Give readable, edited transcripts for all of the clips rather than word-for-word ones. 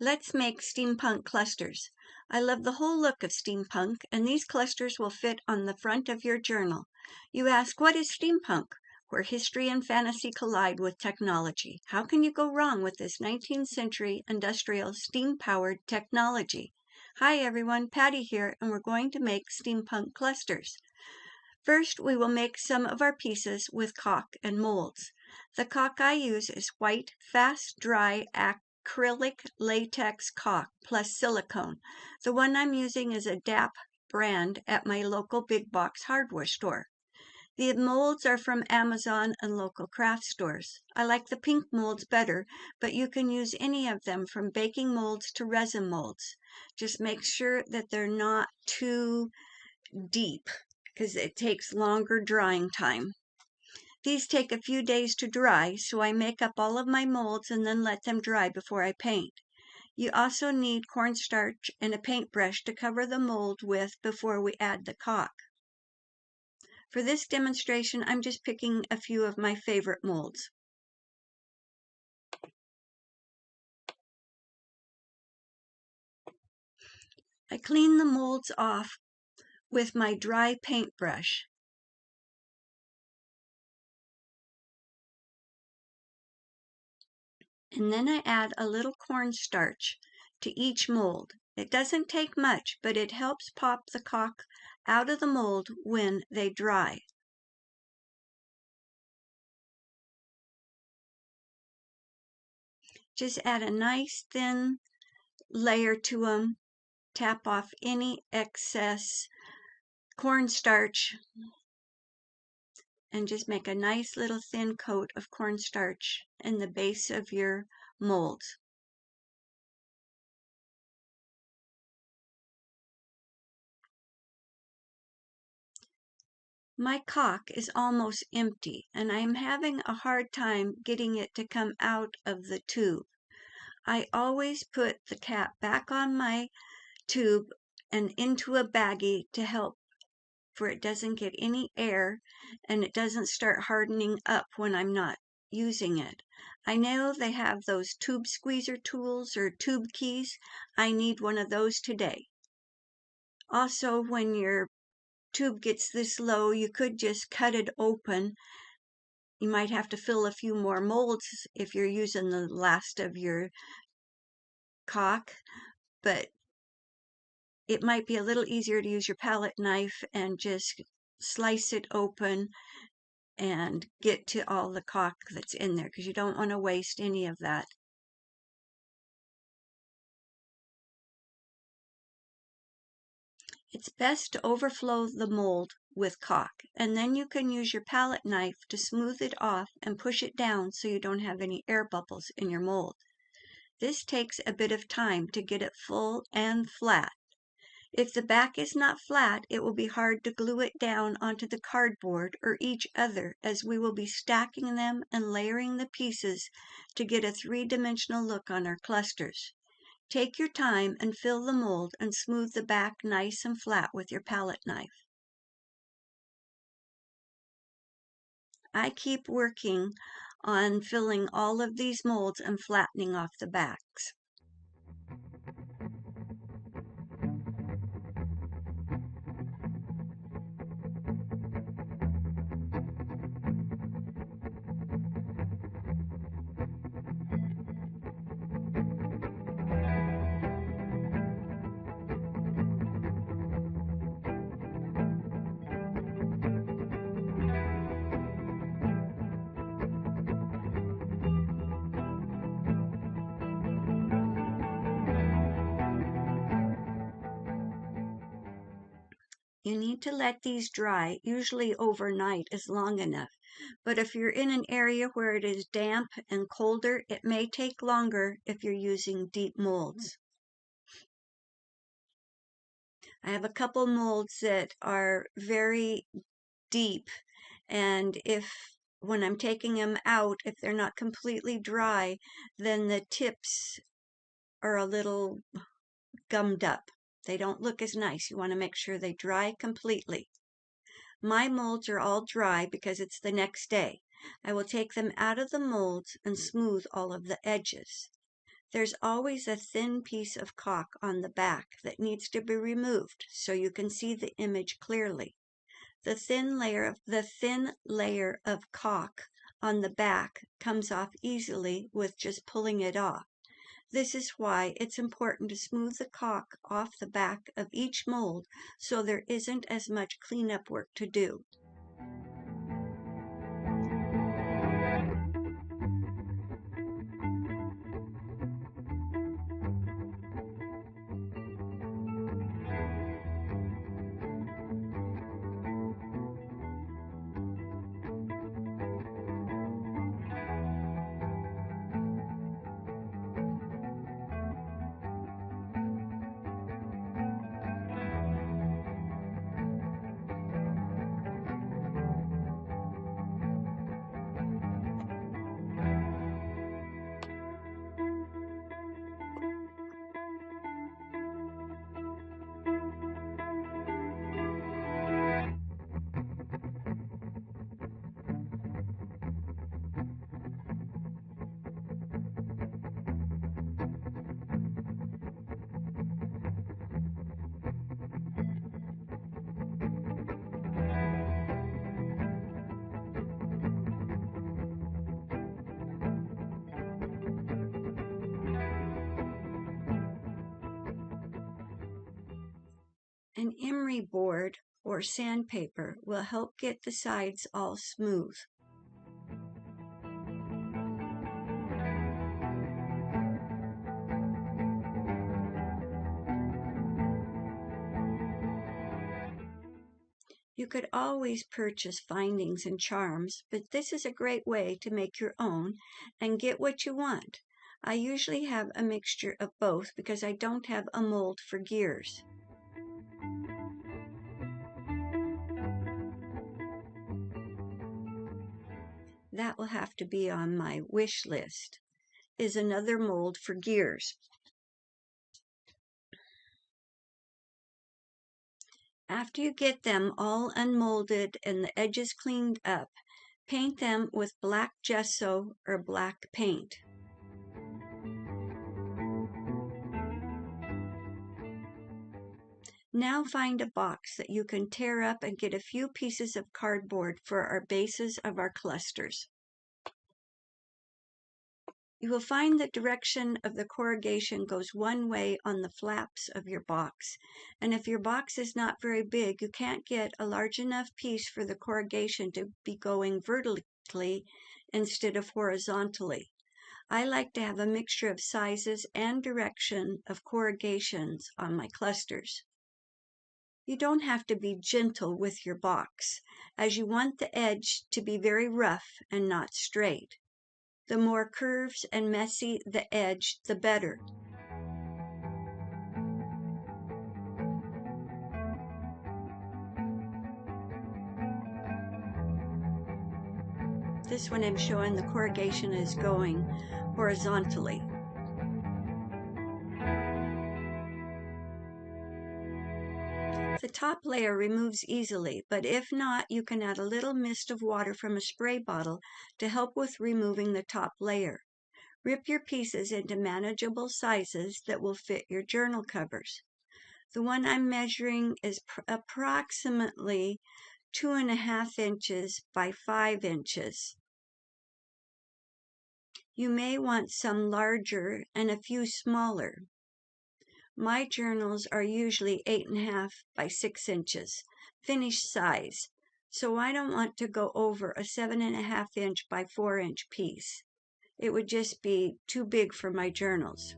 Let's make steampunk clusters. I love the whole look of steampunk, and these clusters will fit on the front of your journal. You ask, what is steampunk? Where history and fantasy collide with technology. How can you go wrong with this 19th century industrial steam-powered technology? Hi everyone, Patty here, and we're going to make steampunk clusters. First, we will make some of our pieces with caulk and molds. The caulk I use is white, fast-dry acrylic latex caulk plus silicone. The one I'm using is a DAP brand at my local big box hardware store. The molds are from Amazon and local craft stores. I like the pink molds better, but you can use any of them from baking molds to resin molds. Just make sure that they're not too deep, because it takes longer drying time. These take a few days to dry, so I make up all of my molds and then let them dry before I paint. You also need cornstarch and a paintbrush to cover the mold with before we add the caulk. For this demonstration, I'm just picking a few of my favorite molds. I clean the molds off with my dry paintbrush. And then I add a little cornstarch to each mold. It doesn't take much, but it helps pop the caulk out of the mold when they dry. Just add a nice thin layer to them. Tap off any excess cornstarch and just make a nice little thin coat of cornstarch in the base of your molds. My caulk is almost empty, and I am having a hard time getting it to come out of the tube. I always put the cap back on my tube and into a baggie to help, for it doesn't get any air and it doesn't start hardening up when I'm not using it. I know they have those tube squeezer tools or tube keys. I need one of those today. Also, when your tube gets this low, you could just cut it open. You might have to fill a few more molds if you're using the last of your caulk, but it might be a little easier to use your palette knife and just slice it open and get to all the caulk that's in there, because you don't want to waste any of that. It's best to overflow the mold with caulk, and then you can use your palette knife to smooth it off and push it down so you don't have any air bubbles in your mold. This takes a bit of time to get it full and flat. If the back is not flat, it will be hard to glue it down onto the cardboard or each other, as we will be stacking them and layering the pieces to get a three-dimensional look on our clusters. Take your time and fill the mold and smooth the back nice and flat with your palette knife. I keep working on filling all of these molds and flattening off the backs. You need to let these dry. Usually overnight is long enough. But if you're in an area where it is damp and colder, it may take longer if you're using deep molds. I have a couple molds that are very deep, and when I'm taking them out, if they're not completely dry, then the tips are a little gummed up. They don't look as nice. You want to make sure they dry completely. My molds are all dry because it's the next day. I will take them out of the molds and smooth all of the edges. There's always a thin piece of caulk on the back that needs to be removed so you can see the image clearly. The thin layer of caulk on the back comes off easily with just pulling it off. This is why it's important to smooth the caulk off the back of each mold so there isn't as much cleanup work to do. An emery board or sandpaper will help get the sides all smooth. You could always purchase findings and charms, but this is a great way to make your own and get what you want. I usually have a mixture of both because I don't have a mold for gears. That will have to be on my wish list, is another mold for gears. After you get them all unmolded and the edges cleaned up, paint them with black gesso or black paint. Now find a box that you can tear up and get a few pieces of cardboard for our bases of our clusters. You will find the direction of the corrugation goes one way on the flaps of your box, and if your box is not very big, you can't get a large enough piece for the corrugation to be going vertically instead of horizontally. I like to have a mixture of sizes and direction of corrugations on my clusters. You don't have to be gentle with your box, as you want the edge to be very rough and not straight. The more curves and messy the edge, the better. This one I'm showing the corrugation is going horizontally. The top layer removes easily, but if not, you can add a little mist of water from a spray bottle to help with removing the top layer. Rip your pieces into manageable sizes that will fit your journal covers. The one I'm measuring is approximately 2.5 inches by 5 inches. You may want some larger and a few smaller. My journals are usually 8.5 by 6 inches, finished size, so I don't want to go over a 7.5 inch by 4 inch piece. It would just be too big for my journals.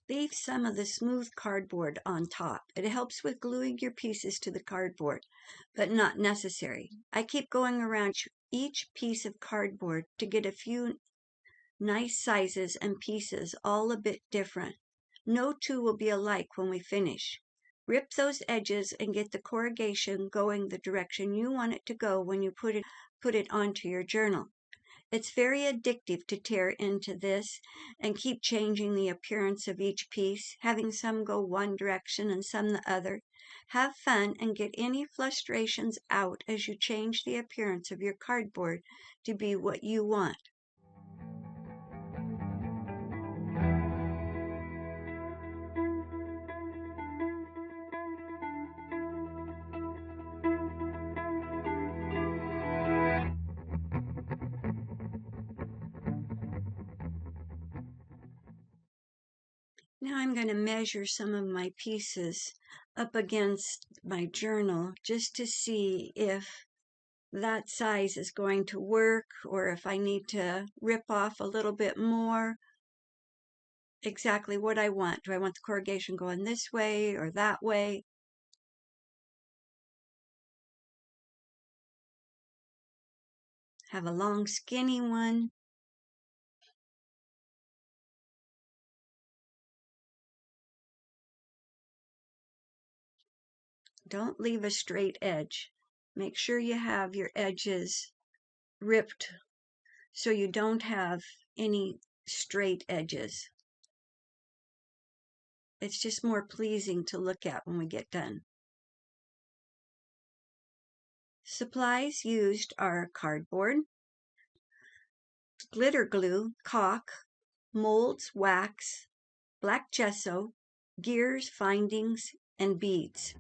Leave some of the smooth cardboard on top. It helps with gluing your pieces to the cardboard, but not necessary. I keep going around each piece of cardboard to get a few Nice sizes and pieces, all a bit different. No two will be alike when we finish. Rip those edges and get the corrugation going the direction you want it to go when you put it onto your journal. It's very addictive to tear into this and keep changing the appearance of each piece, having some go one direction and some the other. Have fun and get any frustrations out as you change the appearance of your cardboard to be what you want. Now I'm going to measure some of my pieces up against my journal just to see if that size is going to work or if I need to rip off a little bit more. Exactly what I want. Do I want the corrugation going this way or that way? Have a long skinny one. Don't leave a straight edge. Make sure you have your edges ripped so you don't have any straight edges. It's just more pleasing to look at when we get done. Supplies used are cardboard, glitter glue, caulk, molds, wax, black gesso, gears, findings, and beads.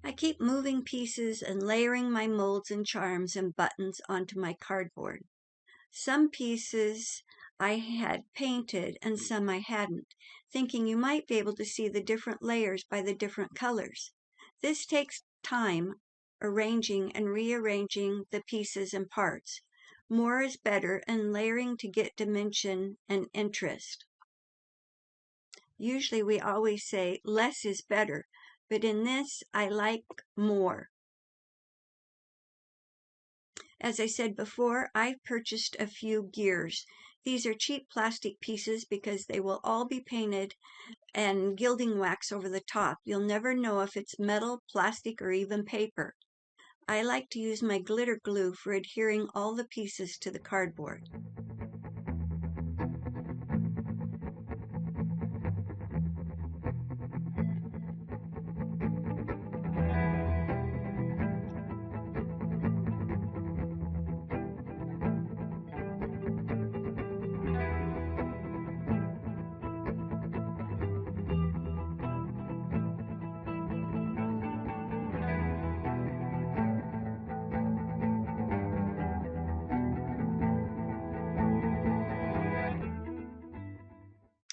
I keep moving pieces and layering my molds and charms and buttons onto my cardboard. Some pieces I had painted and some I hadn't, thinking you might be able to see the different layers by the different colors. This takes time arranging and rearranging the pieces and parts. More is better and layering to get dimension and interest. Usually we always say less is better, but in this I like more. As I said before, I've purchased a few gears. These are cheap plastic pieces because they will all be painted and gilding wax over the top. You'll never know if it's metal, plastic, or even paper. I like to use my glitter glue for adhering all the pieces to the cardboard.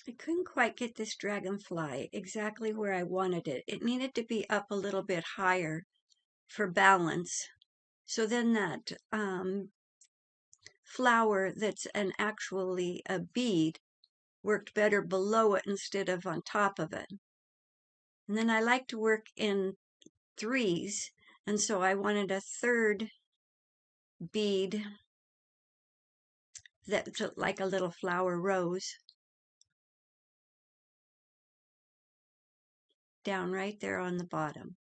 I couldn't quite get this dragonfly exactly where I wanted it. It needed to be up a little bit higher for balance. So then that flower that's actually a bead worked better below it instead of on top of it. And then I like to work in threes, and so I wanted a third bead that's like a little flower rose down right there on the bottom.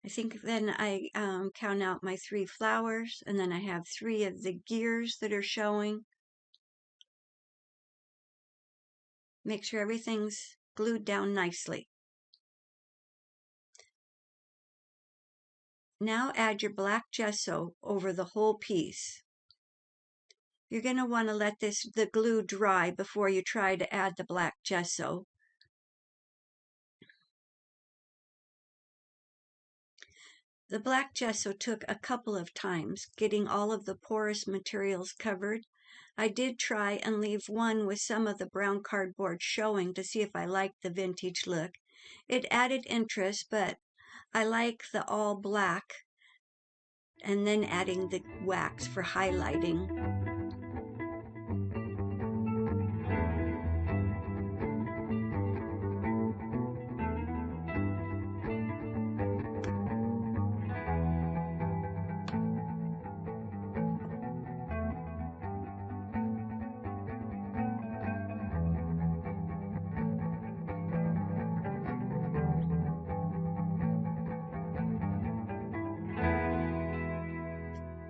I think then I count out my 3 flowers, and then I have 3 of the gears that are showing. Make sure everything's glued down nicely. Now add your black gesso over the whole piece. You're going to want to let the glue dry before you try to add the black gesso. The black gesso took a couple of times getting all of the porous materials covered. I did try and leave one with some of the brown cardboard showing to see if I liked the vintage look. It added interest, but I like the all black and then adding the wax for highlighting.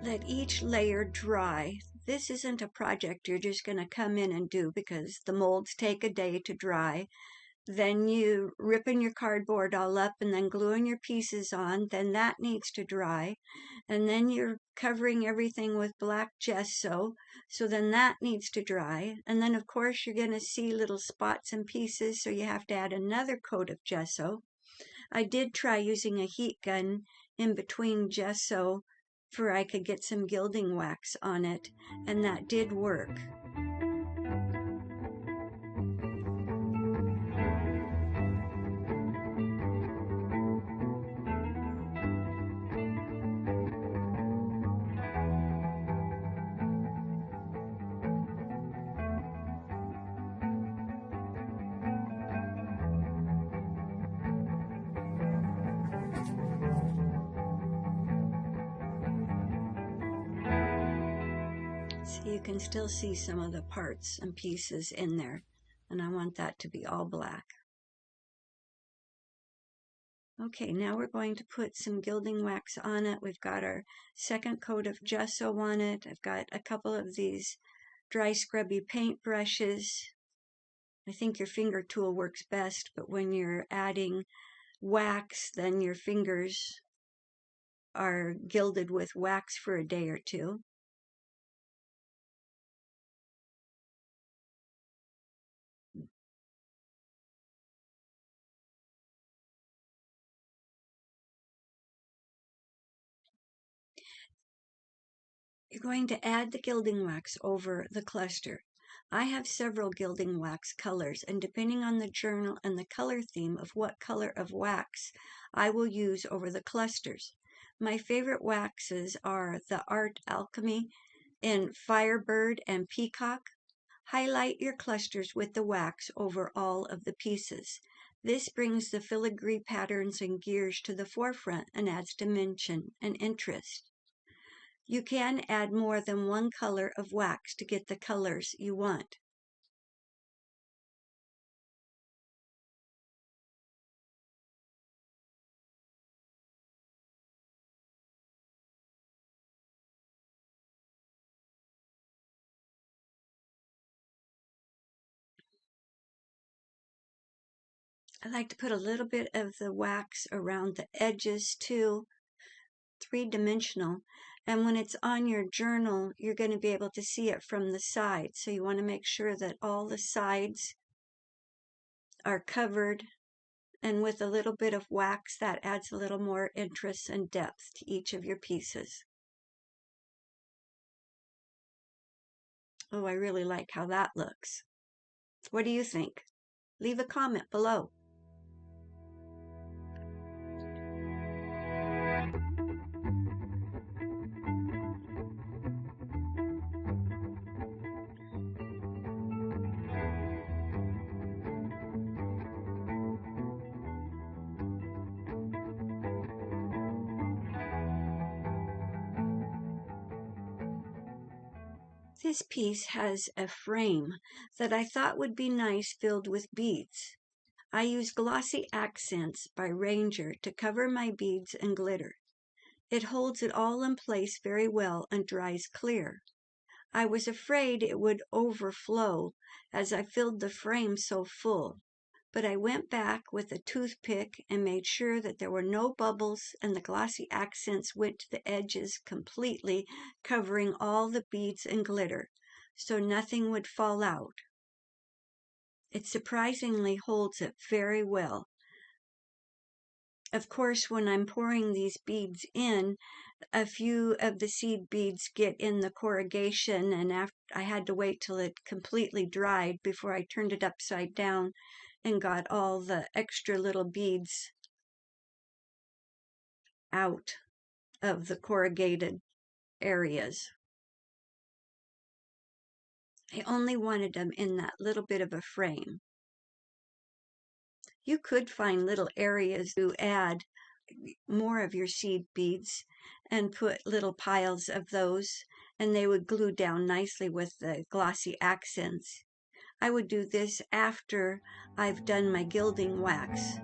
let each layer dry. This isn't a project you're just going to come in and do because the molds take a day to dry. Then you ripping your cardboard all up and then gluing your pieces on, then that needs to dry. And then you're covering everything with black gesso, so then that needs to dry. And then of course you're going to see little spots and pieces, so you have to add another coat of gesso. I did try using a heat gun in between gesso for I could get some gilding wax on it, and that did work. So you can still see some of the parts and pieces in there, and I want that to be all black. Okay, now we're going to put some gilding wax on it. We've got our second coat of gesso on it. I've got a couple of these dry scrubby paint brushes. I think your finger tool works best, but when you're adding wax, then your fingers are gilded with wax for a day or two. You're going to add the gilding wax over the cluster. I have several gilding wax colors, and depending on the journal and the color theme of what color of wax I will use over the clusters. My favorite waxes are the Art Alchemy in Firebird and Peacock. Highlight your clusters with the wax over all of the pieces. This brings the filigree patterns and gears to the forefront and adds dimension and interest. You can add more than one color of wax to get the colors you want. I like to put a little bit of the wax around the edges too, three-dimensional. And when it's on your journal, you're going to be able to see it from the side. So you want to make sure that all the sides are covered. And with a little bit of wax, that adds a little more interest and depth to each of your pieces. Oh, I really like how that looks. What do you think? Leave a comment below. This piece has a frame that I thought would be nice filled with beads. I use Glossy Accents by Ranger to cover my beads and glitter. It holds it all in place very well and dries clear. I was afraid it would overflow as I filled the frame so full, but I went back with a toothpick and made sure that there were no bubbles and the glossy accents went to the edges completely, covering all the beads and glitter, so nothing would fall out. It surprisingly holds it very well. Of course, when I'm pouring these beads in, a few of the seed beads get in the corrugation, and after I had to wait till it completely dried before I turned it upside down and got all the extra little beads out of the corrugated areas. I only wanted them in that little bit of a frame. You could find little areas to add more of your seed beads and put little piles of those, and they would glue down nicely with the glossy accents. I would do this after I've done my gilding wax.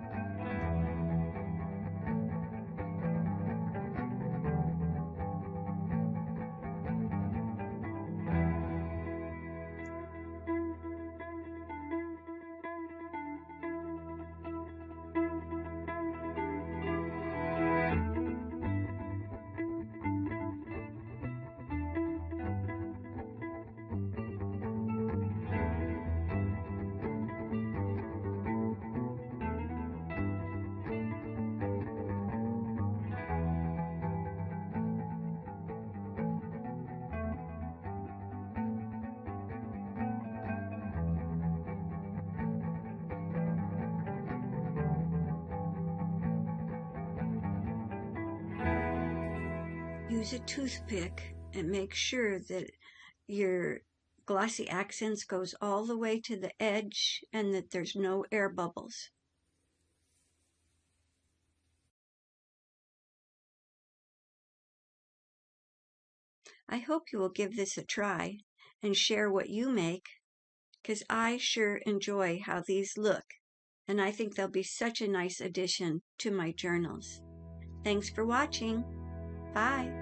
Use a toothpick and make sure that your glossy accents goes all the way to the edge and that there's no air bubbles. I hope you will give this a try and share what you make, because I sure enjoy how these look, and I think they'll be such a nice addition to my journals. Thanks for watching. Bye.